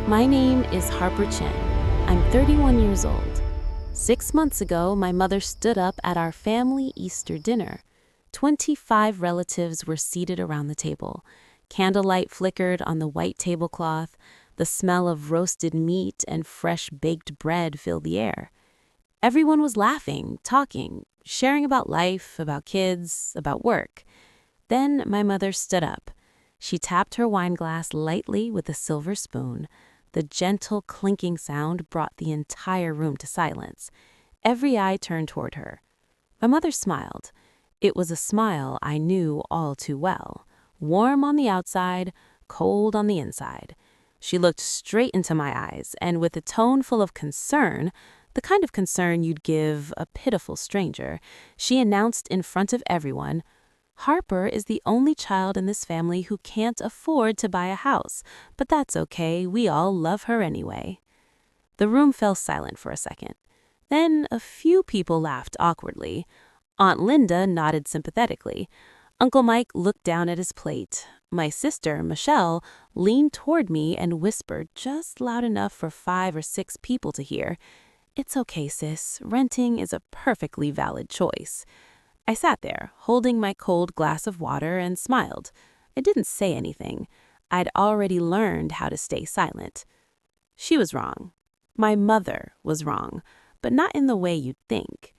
My name is Harper Chin. I'm 31 years old. 6 months ago, my mother stood up at our family Easter dinner. 25 relatives were seated around the table. Candlelight flickered on the white tablecloth. The smell of roasted meat and fresh baked bread filled the air. Everyone was laughing, talking, sharing about life, about kids, about work. Then my mother stood up. She tapped her wine glass lightly with a silver spoon. The gentle clinking sound brought the entire room to silence. Every eye turned toward her. My mother smiled. It was a smile I knew all too well. Warm on the outside, cold on the inside. She looked straight into my eyes, and with a tone full of concern, the kind of concern you'd give a pitiful stranger, she announced in front of everyone, "Harper is the only child in this family who can't afford to buy a house, but that's okay, we all love her anyway." The room fell silent for a second. Then a few people laughed awkwardly. Aunt Linda nodded sympathetically. Uncle Mike looked down at his plate. My sister, Michelle, leaned toward me and whispered just loud enough for 5 or 6 people to hear, "It's okay, sis. Renting is a perfectly valid choice." I sat there, holding my cold glass of water, and smiled. I didn't say anything. I'd already learned how to stay silent. She was wrong. My mother was wrong, but not in the way you'd think.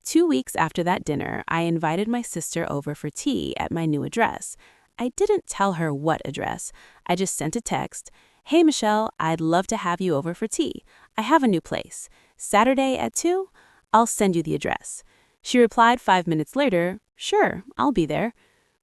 2 weeks after that dinner, I invited my sister over for tea at my new address. I didn't tell her what address. I just sent a text. "Hey, Michelle, I'd love to have you over for tea. I have a new place. Saturday at 2? I'll send you the address." She replied 5 minutes later, "Sure, I'll be there."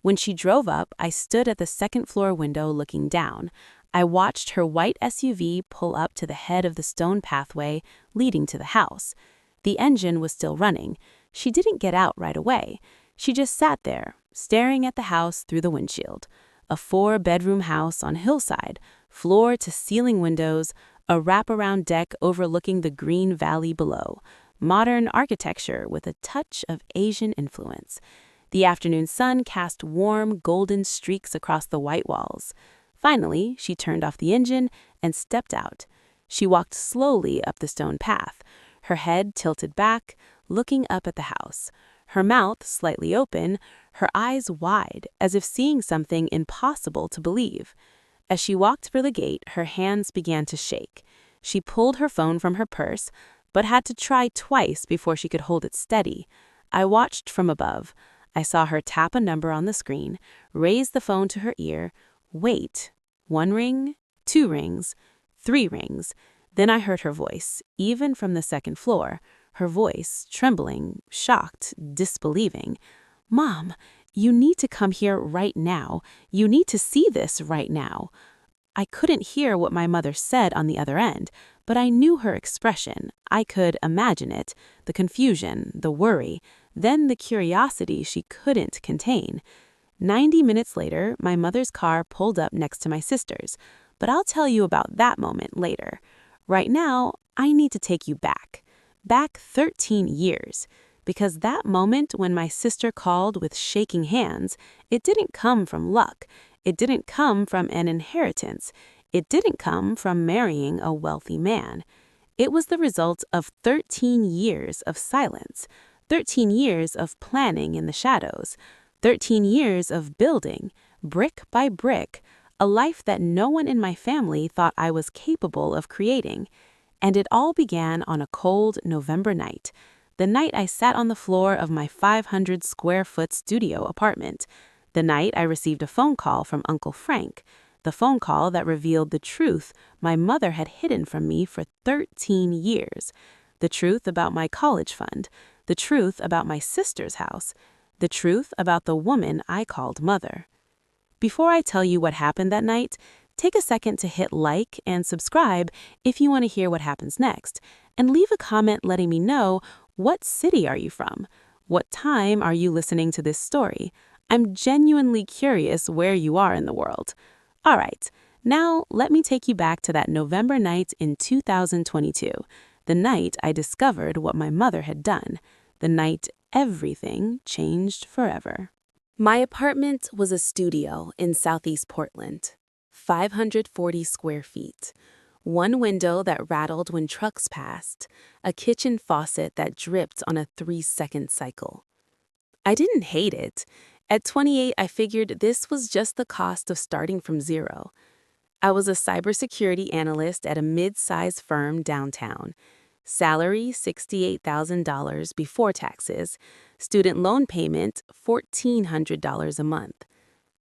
When she drove up, I stood at the second-floor window looking down. I watched her white SUV pull up to the head of the stone pathway leading to the house. The engine was still running. She didn't get out right away. She just sat there, staring at the house through the windshield. A 4-bedroom house on hillside, floor-to-ceiling windows, a wraparound deck overlooking the green valley below. Modern architecture with a touch of Asian influence. The afternoon sun cast warm, golden streaks across the white walls. Finally, she turned off the engine and stepped out. She walked slowly up the stone path, her head tilted back, looking up at the house. Her mouth slightly open, her eyes wide, as if seeing something impossible to believe. As she walked for the gate, her hands began to shake. She pulled her phone from her purse, but had to try twice before she could hold it steady. I watched from above. I saw her tap a number on the screen, raise the phone to her ear, wait. 1 ring, 2 rings, 3 rings. Then I heard her voice, even from the second floor. Her voice, trembling, shocked, disbelieving. "Mom, you need to come here right now. You need to see this right now." I couldn't hear what my mother said on the other end, but I knew her expression. I could imagine it, the confusion, the worry, then the curiosity she couldn't contain. 90 minutes later, my mother's car pulled up next to my sister's, but I'll tell you about that moment later. Right now, I need to take you back 13 years, because that moment when my sister called with shaking hands, it didn't come from luck. It didn't come from an inheritance. It didn't come from marrying a wealthy man. It was the result of 13 years of silence, 13 years of planning in the shadows, 13 years of building, brick by brick, a life that no one in my family thought I was capable of creating. And it all began on a cold November night, the night I sat on the floor of my 500-square-foot studio apartment. The night I received a phone call from Uncle Frank, the phone call that revealed the truth my mother had hidden from me for 13 years. The truth about my college fund, the truth about my sister's house, the truth about the woman I called mother. Before I tell you what happened that night, take a second to hit like and subscribe if you want to hear what happens next, and leave a comment letting me know, what city are you from? What time are you listening to this story? I'm genuinely curious where you are in the world. All right, now let me take you back to that November night in 2022, the night I discovered what my mother had done, the night everything changed forever. My apartment was a studio in Southeast Portland, 540 square feet. One window that rattled when trucks passed, a kitchen faucet that dripped on a 3-second cycle. I didn't hate it. At 28, I figured this was just the cost of starting from zero. I was a cybersecurity analyst at a mid-sized firm downtown. Salary $68,000 before taxes. Student loan payment $1,400 a month.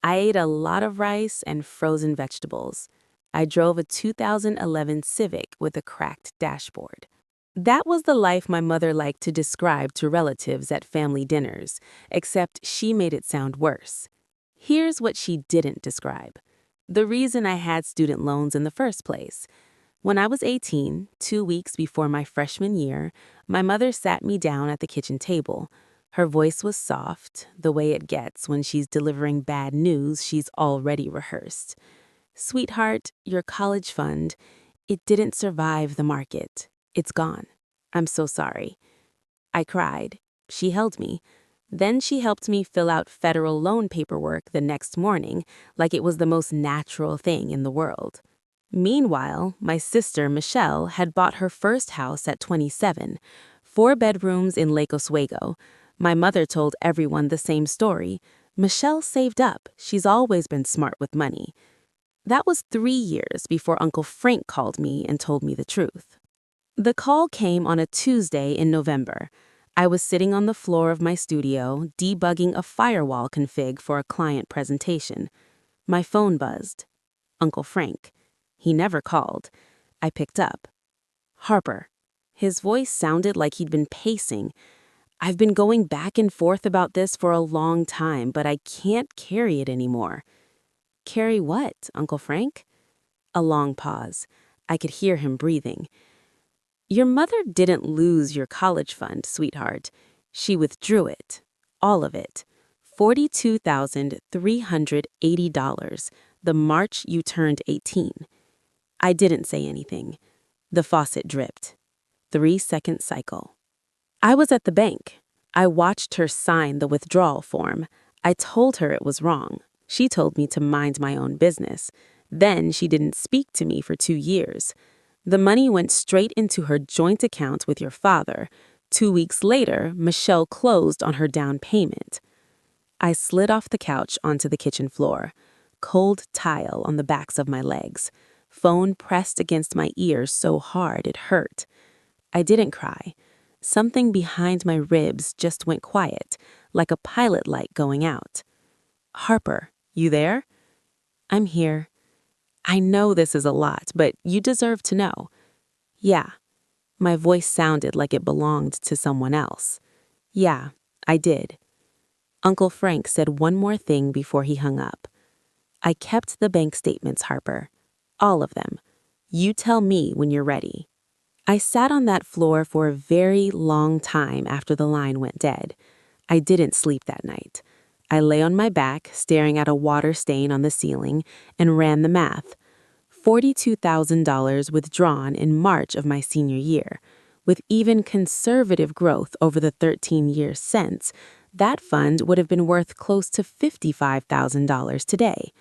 I ate a lot of rice and frozen vegetables. I drove a 2011 Civic with a cracked dashboard. That was the life my mother liked to describe to relatives at family dinners, except she made it sound worse. Here's what she didn't describe. The reason I had student loans in the first place. When I was 18, 2 weeks before my freshman year, my mother sat me down at the kitchen table. Her voice was soft, the way it gets when she's delivering bad news she's already rehearsed. "Sweetheart, your college fund, it didn't survive the market. It's gone. I'm so sorry." I cried. She held me. Then she helped me fill out federal loan paperwork the next morning like it was the most natural thing in the world. Meanwhile, my sister, Michelle, had bought her first house at 27, 4 bedrooms in Lake Oswego. My mother told everyone the same story. "Michelle saved up. She's always been smart with money." That was 3 years before Uncle Frank called me and told me the truth. The call came on a Tuesday in November. I was sitting on the floor of my studio, debugging a firewall config for a client presentation. My phone buzzed. Uncle Frank. He never called. I picked up. "Harper." His voice sounded like he'd been pacing. "I've been going back and forth about this for a long time, but I can't carry it anymore." "Carry what, Uncle Frank?" A long pause. I could hear him breathing. "Your mother didn't lose your college fund, sweetheart. She withdrew it. All of it. $42,380, the March you turned 18. I didn't say anything. The faucet dripped. 3-second cycle. I was at the bank. I watched her sign the withdrawal form. I told her it was wrong. She told me to mind my own business. Then she didn't speak to me for 2 years. The money went straight into her joint account with your father. 2 weeks later, Michelle closed on her down payment. I slid off the couch onto the kitchen floor. Cold tile on the backs of my legs. Phone pressed against my ear so hard it hurt. I didn't cry. Something behind my ribs just went quiet, like a pilot light going out. "Harper, you there?" "I'm here." "I know this is a lot, but you deserve to know." "Yeah." My voice sounded like it belonged to someone else. "Yeah, I did." Uncle Frank said one more thing before he hung up. "I kept the bank statements, Harper. All of them. You tell me when you're ready." I sat on that floor for a very long time after the line went dead. I didn't sleep that night. I lay on my back, staring at a water stain on the ceiling, and ran the math. $42,000 withdrawn in March of my senior year. With even conservative growth over the 13 years since, that fund would have been worth close to $55,000 today.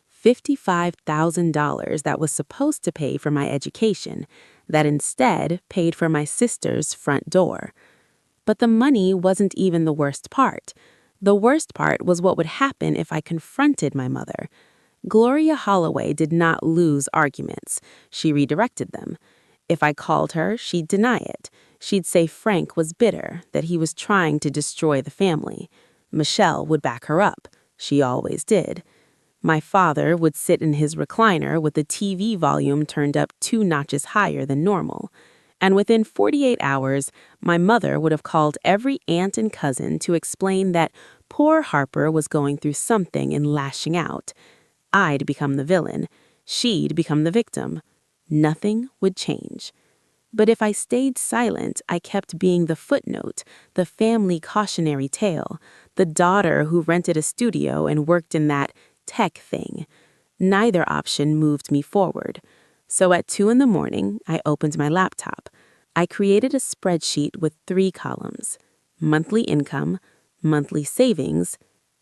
$55,000 that was supposed to pay for my education, that instead paid for my sister's front door. But the money wasn't even the worst part. The worst part was what would happen if I confronted my mother. Gloria Holloway did not lose arguments. She redirected them. If I called her, she'd deny it. She'd say Frank was bitter, that he was trying to destroy the family. Michelle would back her up. She always did. My father would sit in his recliner with the TV volume turned up 2 notches higher than normal. And within 48 hours, my mother would have called every aunt and cousin to explain that poor Harper was going through something and lashing out. I'd become the villain. She'd become the victim. Nothing would change. But if I stayed silent, I kept being the footnote, the family cautionary tale, the daughter who rented a studio and worked in that tech thing. Neither option moved me forward. So at 2 in the morning, I opened my laptop. I created a spreadsheet with 3 columns: monthly income, monthly savings,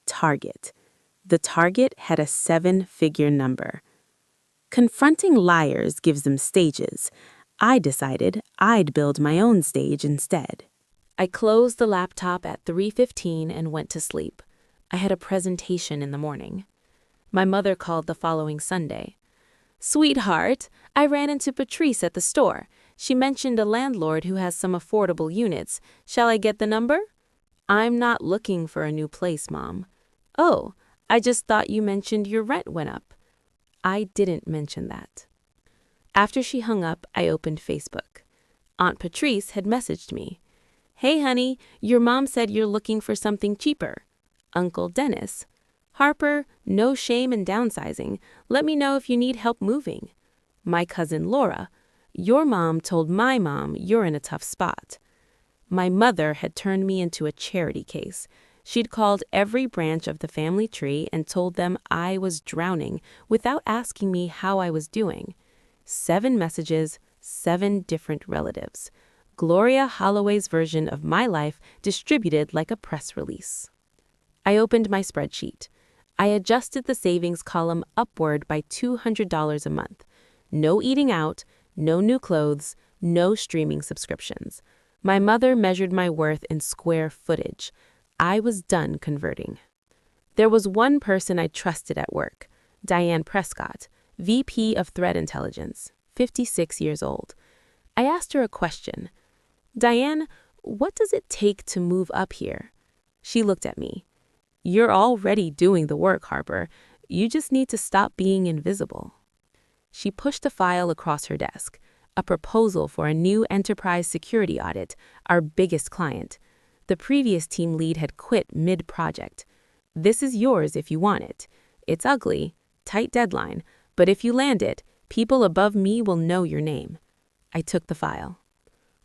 target. The target had a 7-figure number. Confronting liars gives them stages. I decided I'd build my own stage instead. I closed the laptop at 3:15 and went to sleep. I had a presentation in the morning. My mother called the following Sunday. "Sweetheart, I ran into Patrice at the store. She mentioned a landlord who has some affordable units. Shall I get the number?" "I'm not looking for a new place, Mom." "Oh, I just thought you mentioned your rent went up." I didn't mention that. After she hung up, I opened Facebook. Aunt Patrice had messaged me. "Hey, honey, your mom said you're looking for something cheaper." Uncle Dennis. "Harper, no shame in downsizing. Let me know if you need help moving." My cousin Laura. "Your mom told my mom you're in a tough spot." My mother had turned me into a charity case. She'd called every branch of the family tree and told them I was drowning without asking me how I was doing. 7 messages, 7 different relatives. Gloria Holloway's version of my life distributed like a press release. I opened my spreadsheet. I adjusted the savings column upward by $200 a month. No eating out, no new clothes, no streaming subscriptions. My mother measured my worth in square footage. I was done converting. There was one person I trusted at work, Diane Prescott, VP of Threat Intelligence, 56 years old. I asked her a question. "Diane, what does it take to move up here?" She looked at me. "You're already doing the work, Harper. You just need to stop being invisible." She pushed a file across her desk, a proposal for a new enterprise security audit, our biggest client. The previous team lead had quit mid-project. "This is yours if you want it. It's ugly, tight deadline, but if you land it, people above me will know your name." I took the file.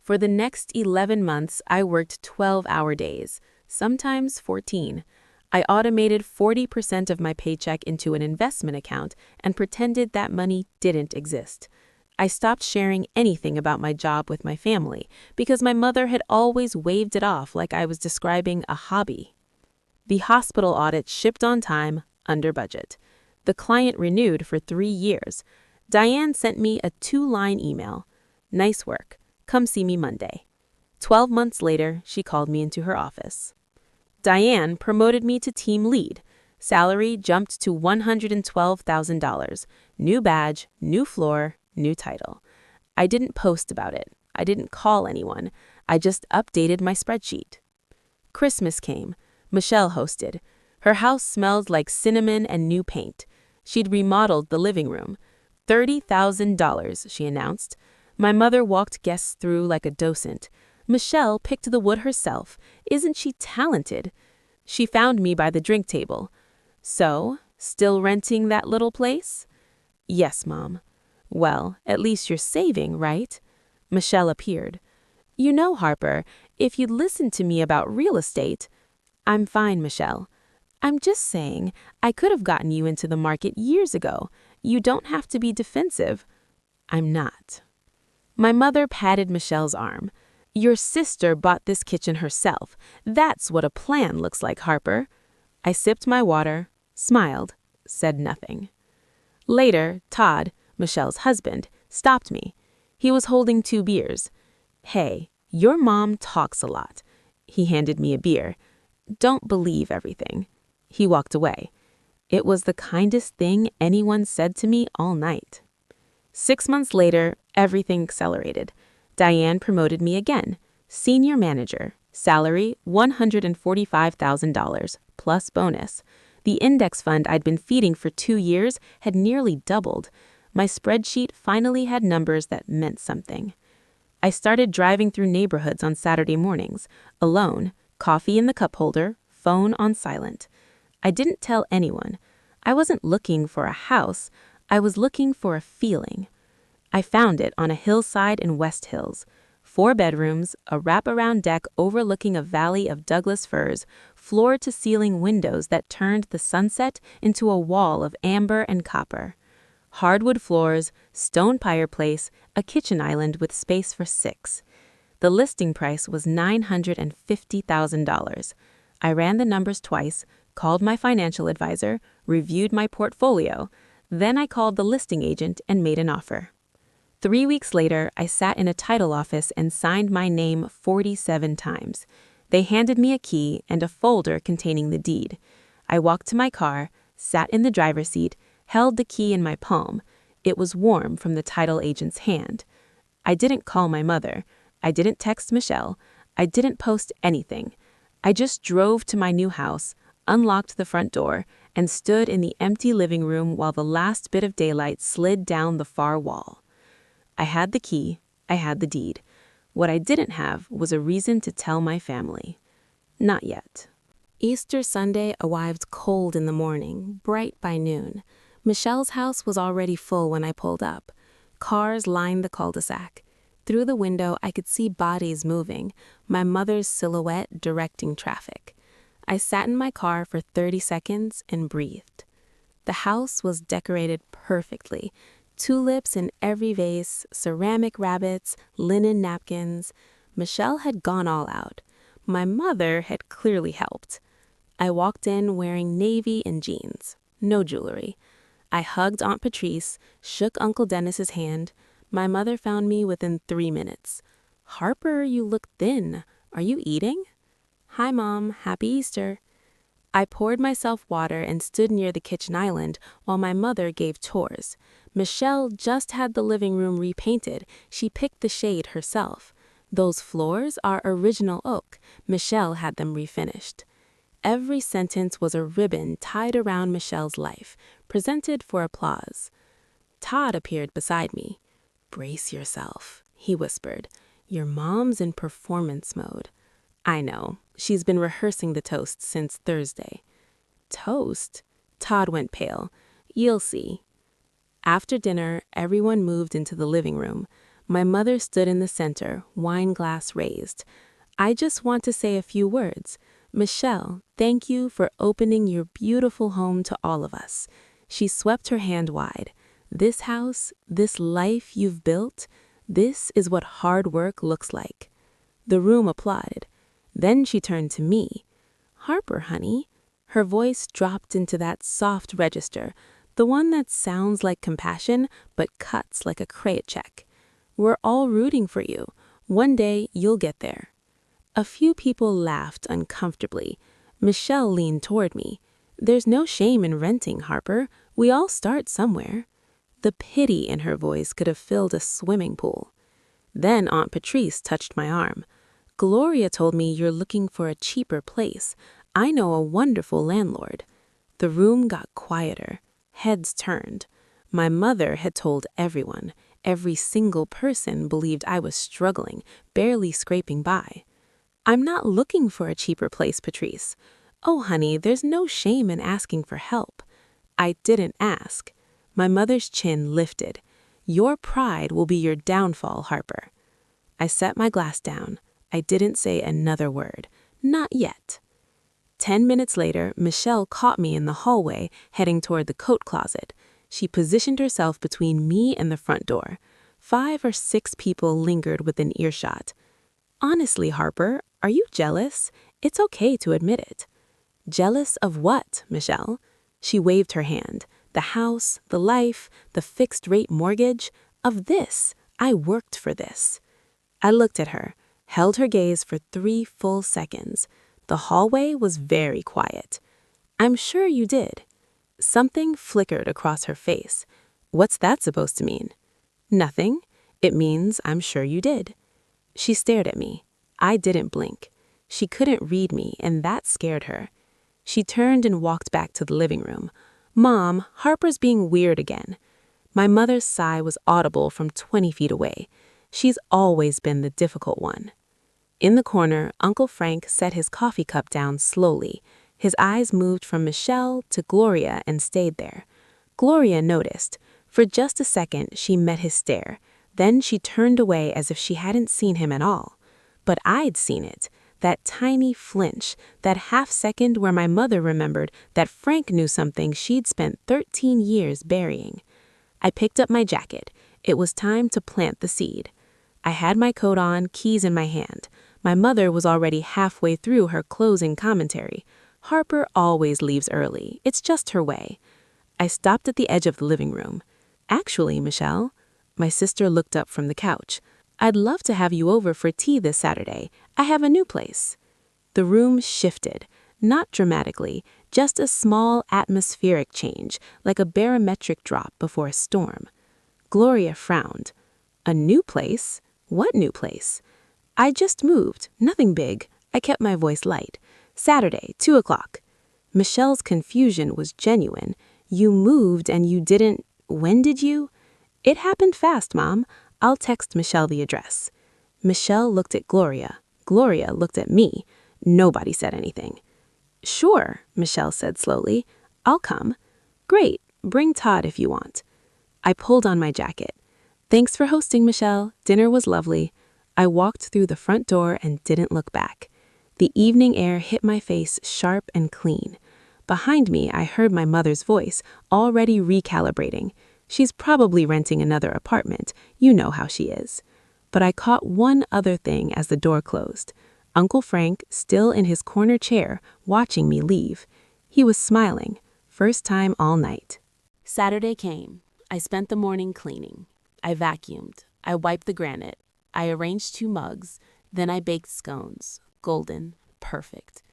For the next 11 months, I worked 12-hour days, sometimes 14. I automated 40% of my paycheck into an investment account and pretended that money didn't exist. I stopped sharing anything about my job with my family because my mother had always waved it off like I was describing a hobby. The hospital audit shipped on time, under budget. The client renewed for 3 years. Diane sent me a 2-line email. "Nice work. Come see me Monday." 12 months later, she called me into her office. Diane promoted me to team lead. Salary jumped to $112,000. New badge, new floor, new title. I didn't post about it. I didn't call anyone. I just updated my spreadsheet. Christmas came. Michelle hosted. Her house smelled like cinnamon and new paint. She'd remodeled the living room. $30,000, she announced. My mother walked guests through like a docent. Michelle picked the wood herself. Isn't she talented? She found me by the drink table. "So, still renting that little place?" "Yes, Mom." "Well, at least you're saving, right?" Michelle appeared. "You know, Harper, if you'd listened to me about real estate—" "I'm fine, Michelle. I'm just saying I could have gotten you into the market years ago. You don't have to be defensive." "I'm not." My mother patted Michelle's arm. "Your sister bought this kitchen herself. That's what a plan looks like, Harper." I sipped my water, smiled, said nothing. Later, Todd, Michelle's husband, stopped me. He was holding 2 beers. "Hey, your mom talks a lot." He handed me a beer. "Don't believe everything." He walked away. It was the kindest thing anyone said to me all night. 6 months later, everything accelerated. Diane promoted me again. Senior manager, salary $145,000, plus bonus. The index fund I'd been feeding for 2 years had nearly doubled. My spreadsheet finally had numbers that meant something. I started driving through neighborhoods on Saturday mornings, alone, coffee in the cup holder, phone on silent. I didn't tell anyone. I wasn't looking for a house. I was looking for a feeling. I found it on a hillside in West Hills. 4 bedrooms, a wraparound deck overlooking a valley of Douglas firs, floor-to-ceiling windows that turned the sunset into a wall of amber and copper. Hardwood floors, stone fireplace, a kitchen island with space for 6. The listing price was $950,000. I ran the numbers twice, called my financial advisor, reviewed my portfolio. Then I called the listing agent and made an offer. 3 weeks later, I sat in a title office and signed my name 47 times. They handed me a key and a folder containing the deed. I walked to my car, sat in the driver's seat, held the key in my palm. It was warm from the title agent's hand. I didn't call my mother. I didn't text Michelle. I didn't post anything. I just drove to my new house, unlocked the front door, and stood in the empty living room while the last bit of daylight slid down the far wall. I had the key. I had the deed. What I didn't have was a reason to tell my family. Not yet. Easter Sunday arrived cold in the morning, bright by noon. Michelle's house was already full when I pulled up. Cars lined the cul-de-sac. Through the window, I could see bodies moving, my mother's silhouette directing traffic. I sat in my car for 30 seconds and breathed. The house was decorated perfectly. Tulips in every vase, ceramic rabbits, linen napkins. Michelle had gone all out. My mother had clearly helped. I walked in wearing navy and jeans, no jewelry. I hugged Aunt Patrice, shook Uncle Dennis's hand. My mother found me within 3 minutes. "Harper, you look thin. Are you eating?" "Hi, Mom. Happy Easter." I poured myself water and stood near the kitchen island while my mother gave chores. Michelle just had the living room repainted. She picked the shade herself. Those floors are original oak. Michelle had them refinished. Every sentence was a ribbon tied around Michelle's life, presented for applause. Todd appeared beside me. "Brace yourself," he whispered. "Your mom's in performance mode." I know. She's been rehearsing the toast since Thursday. Toast? Todd went pale. "You'll see." After dinner, everyone moved into the living room. My mother stood in the center, wine glass raised. "I just want to say a few words. Michelle, thank you for opening your beautiful home to all of us." She swept her hand wide. "This house, this life you've built, this is what hard work looks like." The room applauded. Then she turned to me. "Harper, honey." Her voice dropped into that soft register, the one that sounds like compassion but cuts like a credit check. "We're all rooting for you. One day you'll get there." A few people laughed uncomfortably. Michelle leaned toward me. "There's no shame in renting, Harper. We all start somewhere." The pity in her voice could have filled a swimming pool. Then Aunt Patrice touched my arm. "Gloria told me you're looking for a cheaper place. I know a wonderful landlord." The room got quieter. Heads turned. My mother had told everyone. Every single person believed I was struggling, barely scraping by. "I'm not looking for a cheaper place, Patrice." "Oh, honey, there's no shame in asking for help." I didn't ask. My mother's chin lifted. "Your pride will be your downfall, Harper." I set my glass down. I didn't say another word. Not yet. 10 minutes later, Michelle caught me in the hallway, heading toward the coat closet. She positioned herself between me and the front door. 5 or 6 people lingered within earshot. "Honestly, Harper, are you jealous? It's okay to admit it." "Jealous of what, Michelle?" She waved her hand. "The house, the life, the fixed-rate mortgage. Of this. I worked for this." I looked at her, held her gaze for 3 full seconds. The hallway was very quiet. "I'm sure you did." Something flickered across her face. "What's that supposed to mean?" "Nothing. It means I'm sure you did." She stared at me. I didn't blink. She couldn't read me, and that scared her. She turned and walked back to the living room. "Mom, Harper's being weird again." My mother's sigh was audible from 20 feet away. She's always been the difficult one. In the corner, Uncle Frank set his coffee cup down slowly. His eyes moved from Michelle to Gloria and stayed there. Gloria noticed. For just a second, she met his stare. Then she turned away as if she hadn't seen him at all. But I'd seen it. That tiny flinch, that half second where my mother remembered that Frank knew something she'd spent 13 years burying. I picked up my jacket. It was time to plant the seed. I had my coat on, keys in my hand. My mother was already halfway through her closing commentary. Harper always leaves early. It's just her way. I stopped at the edge of the living room. Actually, Michelle, my sister looked up from the couch. I'd love to have you over for tea this Saturday. I have a new place. The room shifted, not dramatically, just a small atmospheric change, like a barometric drop before a storm. Gloria frowned. A new place? What new place? I just moved, nothing big. I kept my voice light. Saturday, 2 o'clock. Michelle's confusion was genuine. You moved and you didn't. When did you? It happened fast, Mom. I'll text Michelle the address. Michelle looked at Gloria. Gloria looked at me. Nobody said anything. Sure, Michelle said slowly. I'll come. Great. Bring Todd if you want. I pulled on my jacket. Thanks for hosting, Michelle. Dinner was lovely. I walked through the front door and didn't look back. The evening air hit my face sharp and clean. Behind me, I heard my mother's voice, already recalibrating. She's probably renting another apartment. You know how she is. But I caught one other thing as the door closed. Uncle Frank, still in his corner chair, watching me leave. He was smiling. First time all night. Saturday came. I spent the morning cleaning. I vacuumed. I wiped the granite. I arranged 2 mugs. Then I baked scones. Golden. Perfect.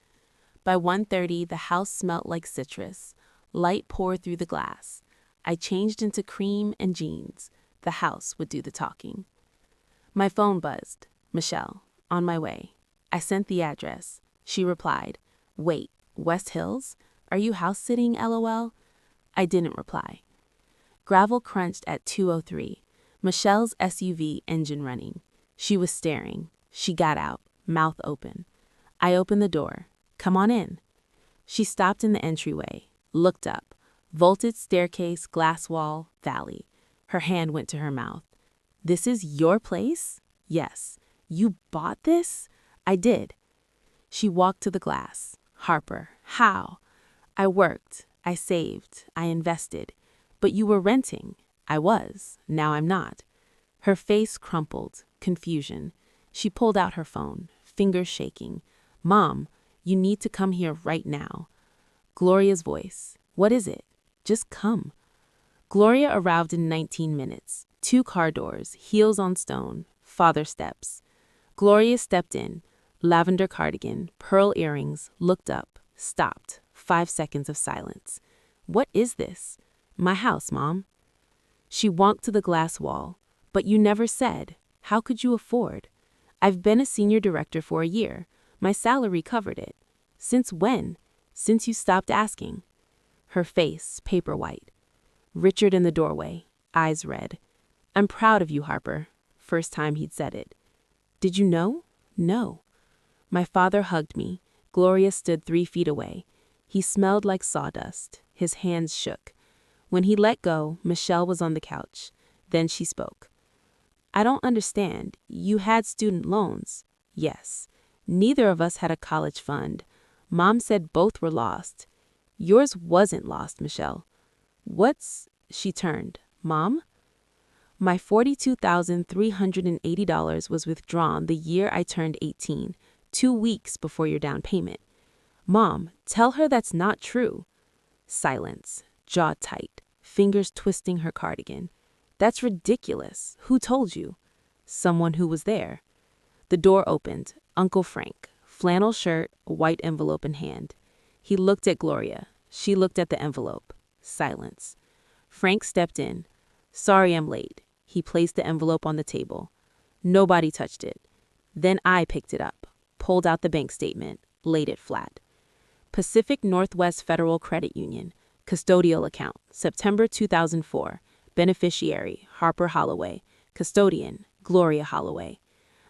By 1:30, the house smelt like citrus. Light poured through the glass. I changed into cream and jeans. The house would do the talking. My phone buzzed. Michelle, on my way. I sent the address. She replied, wait, West Hills? Are you house sitting, LOL? I didn't reply. Gravel crunched at 2:03. Michelle's SUV engine running. She was staring. She got out, mouth open. I opened the door. Come on in. She stopped in the entryway, looked up. Vaulted staircase, glass wall, valley. Her hand went to her mouth. This is your place? Yes. You bought this? I did. She walked to the glass. Harper, how? I worked. I saved. I invested. But you were renting. I was. Now I'm not. Her face crumpled. Confusion. She pulled out her phone, fingers shaking. Mom, you need to come here right now. Gloria's voice. What is it? Just come. Gloria arrived in 19 minutes. 2 car doors, heels on stone, father steps. Gloria stepped in, lavender cardigan, pearl earrings, looked up, stopped. 5 seconds of silence. What is this? My house, Mom. She walked to the glass wall. But you never said. How could you afford? I've been a senior director for a year. My salary covered it. Since when? Since you stopped asking. Her face, paper white. Richard in the doorway, eyes red. I'm proud of you, Harper. First time he'd said it. Did you know? No. My father hugged me. Gloria stood 3 feet away. He smelled like sawdust. His hands shook. When he let go, Michelle was on the couch. Then she spoke. I don't understand. You had student loans. Yes. Neither of us had a college fund. Mom said both were lost. Yours wasn't lost, Michelle. What's... She turned. Mom? My $42,380 was withdrawn the year I turned 18, 2 weeks before your down payment. Mom, tell her that's not true. Silence, jaw tight, fingers twisting her cardigan. That's ridiculous. Who told you? Someone who was there. The door opened. Uncle Frank, flannel shirt, white envelope in hand. He looked at Gloria. She looked at the envelope. Silence. Frank stepped in. Sorry I'm late. He placed the envelope on the table. Nobody touched it. Then I picked it up, pulled out the bank statement, laid it flat. Pacific Northwest Federal Credit Union, custodial account, September 2004. Beneficiary, Harper Holloway. Custodian, Gloria Holloway.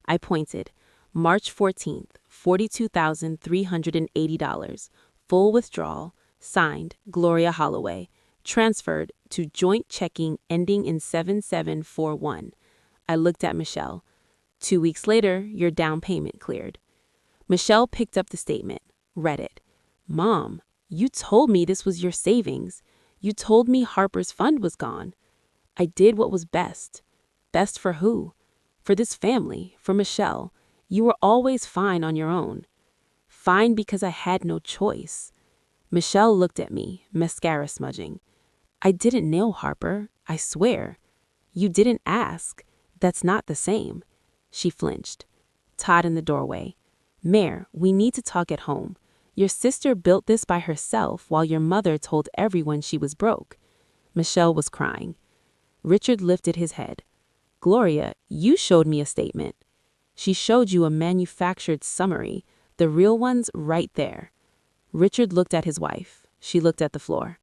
I pointed. March 14th, $42,380. Full withdrawal. Signed, Gloria Holloway. Transferred to joint checking ending in 7741. I looked at Michelle. 2 weeks later, your down payment cleared. Michelle picked up the statement, read it. Mom, you told me this was your savings. You told me Harper's fund was gone. I did what was best. Best for who? For this family, for Michelle. You were always fine on your own. Fine because I had no choice. Michelle looked at me, mascara smudging. I didn't know, Harper. I swear. You didn't ask. That's not the same. She flinched. Todd in the doorway. Mare, we need to talk at home. Your sister built this by herself while your mother told everyone she was broke. Michelle was crying. Richard lifted his head. Gloria, you showed me a statement. She showed you a manufactured summary, the real one's right there. Richard looked at his wife. She looked at the floor.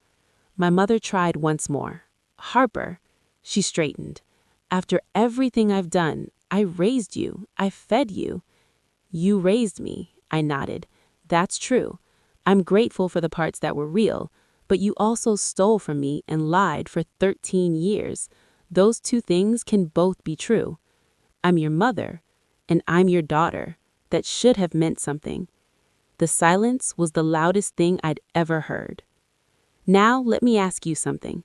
My mother tried once more. Harper. She straightened. After everything I've done, I raised you. I fed you. You raised me. I nodded. That's true. I'm grateful for the parts that were real, but you also stole from me and lied for 13 years. Those two things can both be true. I'm your mother, and I'm your daughter. That should have meant something. The silence was the loudest thing I'd ever heard. Now let me ask you something.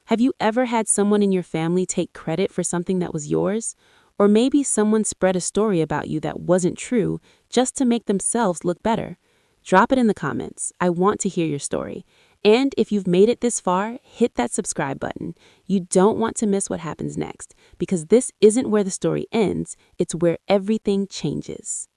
Have you ever had someone in your family take credit for something that was yours? Or maybe someone spread a story about you that wasn't true just to make themselves look better? Drop it in the comments. I want to hear your story. And if you've made it this far, hit that subscribe button. You don't want to miss what happens next, because this isn't where the story ends, it's where everything changes.